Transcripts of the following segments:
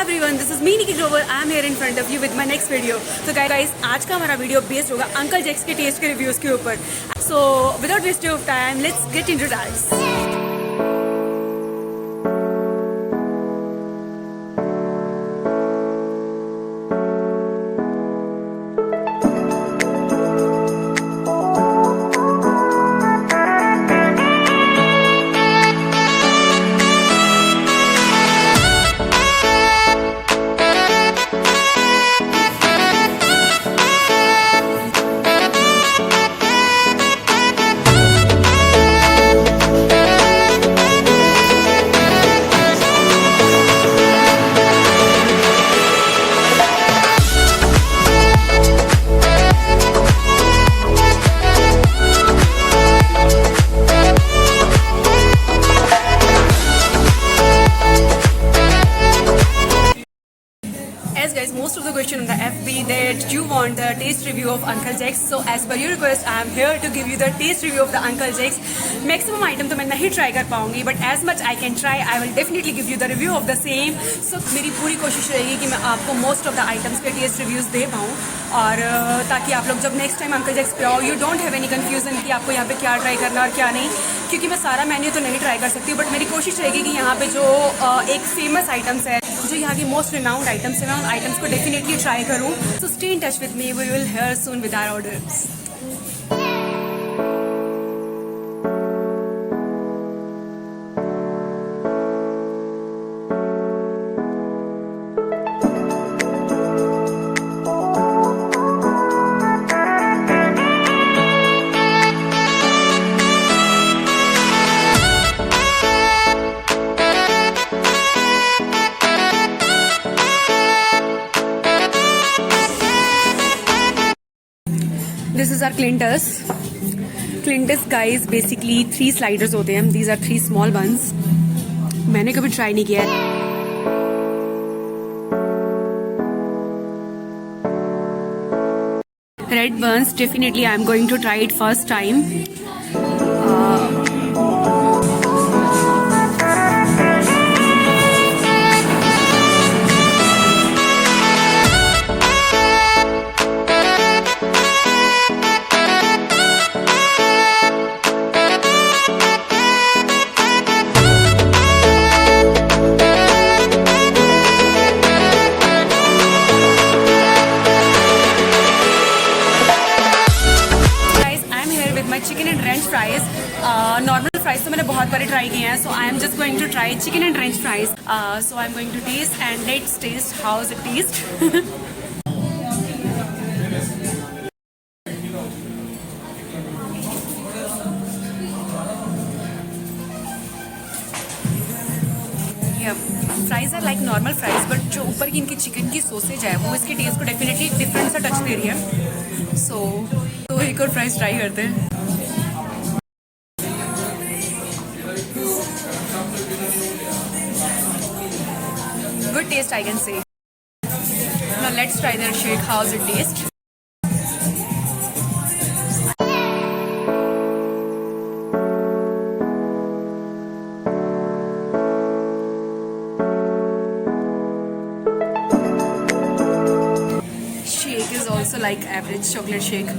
everyone, this is me Nikki Grover. I am here in front of you with my next video. So guys, आज का हमारा video based होगा uncle Jacques के test के reviews के ऊपर. So without wasting of time, let's get into that. Guys, most of the question on the FB that you want the taste review of Uncle Jack's. So as per your request, I am here to give you the taste review of the Uncle Jack's. Maximum item तो मैं नहीं try कर पाऊंगी, but as much I can try, I will definitely give you the review of the same. So मेरी पूरी कोशिश रहेगी कि मैं आपको most of the items के taste reviews दे पाऊँ और ताकि आप लोग जब नेक्स्ट टाइम Uncle Jack's पे आओ, you don't have any confusion कि आपको यहाँ पे क्या ट्राई करना और क्या नहीं, क्योंकि मैं सारा मेन्यू तो नहीं ट्राई कर सकती हूँ, बट मेरी कोशिश रहेगी कि यहाँ पे जो एक फेमस आइटम्स है, जो यहाँ की मोस्ट रिनाउंड आइटम्स है, मैं उन आइटम्स को डेफिनेटली ट्राई करूँ. So stay in touch with me, we will here soon with our orders. This is our Clintus. Clintus guys basically 3 sliders होते हैं. These are 3 small ones. मैंने कभी try नहीं किया है. Red buns, definitely I am going to try it first time. Chicken and ranch fries. Normal fries तो मैंने बहुत बार ट्राई किए हैं, so I am just going to try chicken and ranch fries. So I am going to taste and let's taste how is it taste. Fries are like normal fries, but जो ऊपर की इनकी chicken की sausage है वो इसके test को definitely different सा टच दे रही है. तो एक और फ्राइज ट्राई करते हैं. Good taste, I can say. Now let's try their shake. How's it taste? Shake is also like average chocolate shake.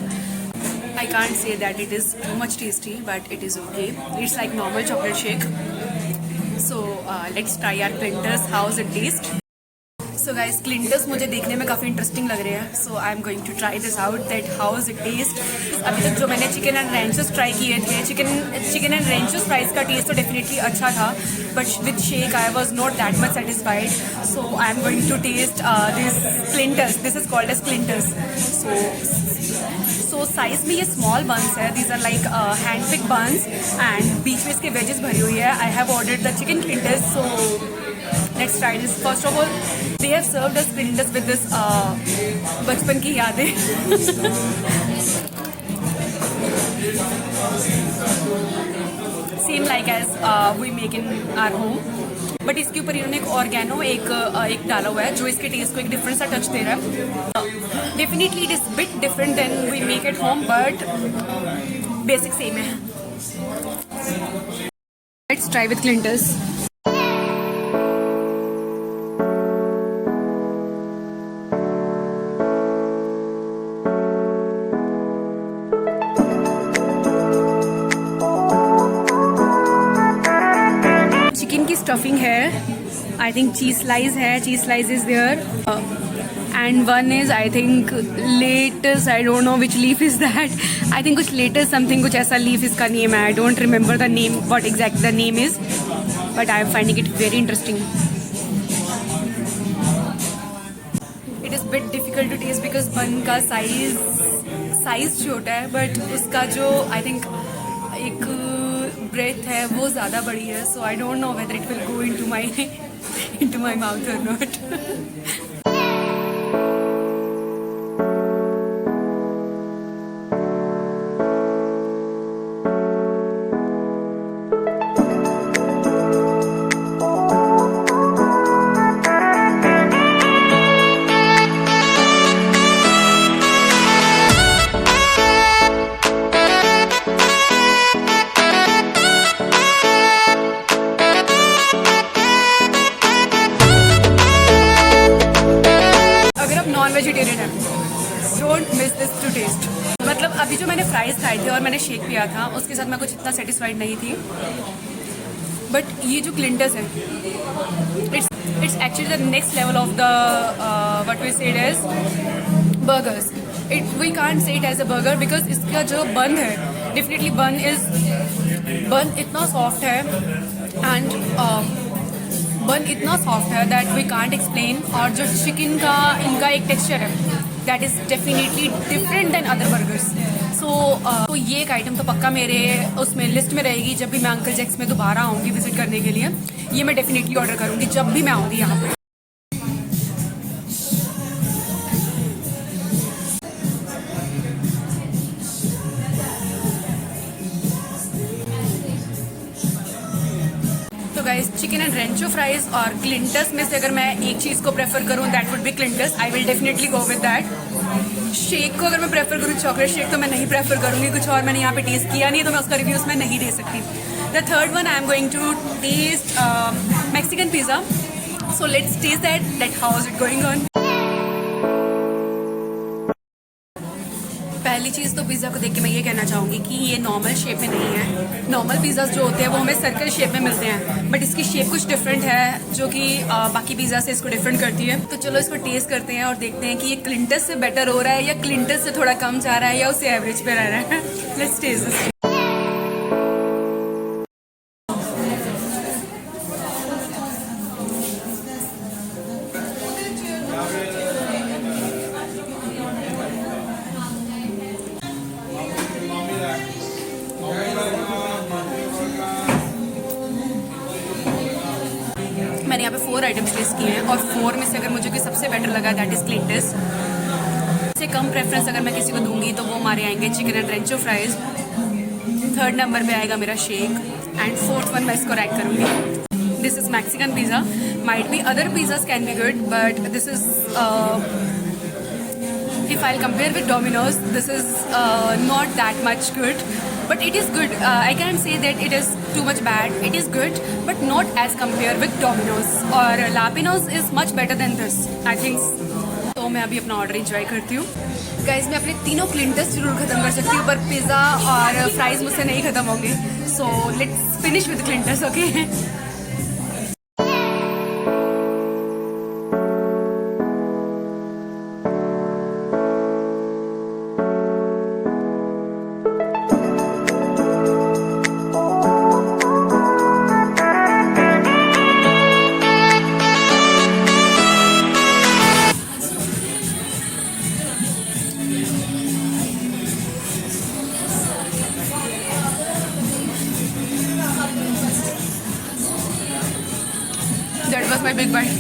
I can't say that it is too much tasty, but it is okay. It's like normal chocolate shake. So let's try our Clintus. How's it taste? So guys, Clintus मुझे देखने में काफ़ी interesting लग रहे हैं. So I'm going to try this out. That how is it taste? अभी तक जो मैंने चिकन एंड रेंचेस ट्राई किए थे, चिकन एंड रेंचेस फ्राइज का टेस्ट तो डेफिनेटली अच्छा था, but with shake I was not that much satisfied. So I am going to taste this Clintus. This is called as Clintus. So size में ये small buns है. These are like hand pick buns and बीच में इसके veggies भरी हुई है. I have ordered the chicken Clintus. So let's try this. First of all, they have served us Clintus with this बचपन की यादें. Same like as we make in our home. But इसके ऊपर इन्होंने एक ऑर्गेनो एक डाला हुआ है जो इसके टेस्ट को एक डिफरेंट सा टच दे रहा है. Definitely it is bit different than we make at home, but basic same है. Let's try with Clintus. Stuffing है, आई थिंक चीज स्लाइस है, cheese slice is there, and one is I think lettuce, I don't know which leaf is that, I think कुछ lettuce something, कुछ ऐसा leaf इसका name है, I don't remember the name, what exact the name is, but I am finding it very interesting. It is bit difficult to taste because bun का size छोटा है, but उसका जो I think एक breath है वो ज़्यादा बड़ी है, so I don't know whether it will go into my mouth और नॉट. वेजिटेरियन है, don't miss this to taste. मतलब अभी जो मैंने फ्राइज खाए थे और मैंने शेक पिया था उसके साथ मैं कुछ इतना सेटिस्फाइड नहीं थी, बट ये जो क्लिंटस है it's actually the next level of the what we said as burgers. We can't say it as a burger because इसका जो बन है, डेफिनेटली बन इतना सॉफ्ट है, एंड बन इतना सॉफ्ट है दैट वी कांट एक्सप्लेन. और जो चिकन का इनका एक टेक्सचर है that is definitely different than other burgers. So ये एक आइटम तो पक्का मेरे उसमें लिस्ट में रहेगी. जब भी मैं अंकल जैक्स में दोबारा आऊँगी विजिट करने के लिए, ये मैं डेफिनेटली ऑर्डर करूँगी जब भी मैं आऊँगी यहाँ पे. तो guys, chicken and Rancho fries और क्लिंटस में से अगर मैं एक चीज़ को प्रेफर करूँ that would be Clint's. I will definitely go with that. Shake को अगर मैं प्रेफर करूँ, चॉकलेट शेक, तो मैं नहीं प्रेफर करूँगी. कुछ और मैंने यहाँ पे टेस्ट किया नहीं, तो मैं उसका रिव्यू उसमें नहीं दे सकती. The third one I am going to taste Mexican pizza. So let's taste that how is it going on. पहली चीज़ तो पिज़्ज़ा को देख के मैं ये कहना चाहूँगी कि ये नॉर्मल शेप में नहीं है. नॉर्मल पिज़्ज़ाज जो होते हैं वो हमें सर्कल शेप में मिलते हैं, बट इसकी शेप कुछ डिफरेंट है जो कि बाकी पिज़्ज़ा से इसको डिफरेंट करती है. तो चलो इसको टेस्ट करते हैं और देखते हैं कि ये क्लिंटस से बेटर हो रहा है या क्लिंटस से थोड़ा कम जा रहा है या उससे एवरेज पे रह रहा है. Let's taste this. मैंने यहाँ पे 4 आइटम्स टेस्ट किए हैं और 4 में से अगर मुझे कोई सबसे बेटर लगा दैट इज़ क्लिंटस. इससे कम प्रेफरेंस अगर मैं किसी को दूंगी तो वो हमारे आएंगे chicken and Rancho fries. Third number पे आएगा मेरा शेक, एंड फोर्थ वन मैं इसको रैंक करूँगी. This is Mexican pizza. Might be other pizzas can be good, but this is if I'll compare with Domino's, this is not that much good, but it is good. I can't say that it is too much bad. It is good, but not as compared with Domino's. और Lapino's is much better than this, I think. तो मैं अभी अपना order enjoy करती हूँ. Guys, मैं अपने तीनों क्लिंटस जरूर खत्म कर सकती हूँ, पर पिज़्ज़ा और फ्राइज मुझसे नहीं खत्म होंगे. So let's finish with Clint's, okay. That was my big bite.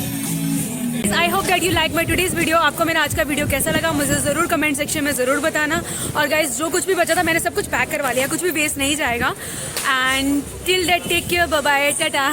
I hope that you like my today's video. आपको मेरा आज का वीडियो कैसा लगा मुझे ज़रूर कमेंट सेक्शन में ज़रूर बताना. और गाइज, जो कुछ भी बचा था मैंने सब कुछ पैक करवा लिया, कुछ भी वेस्ट नहीं जाएगा. And till that take care, bye bye, Tata.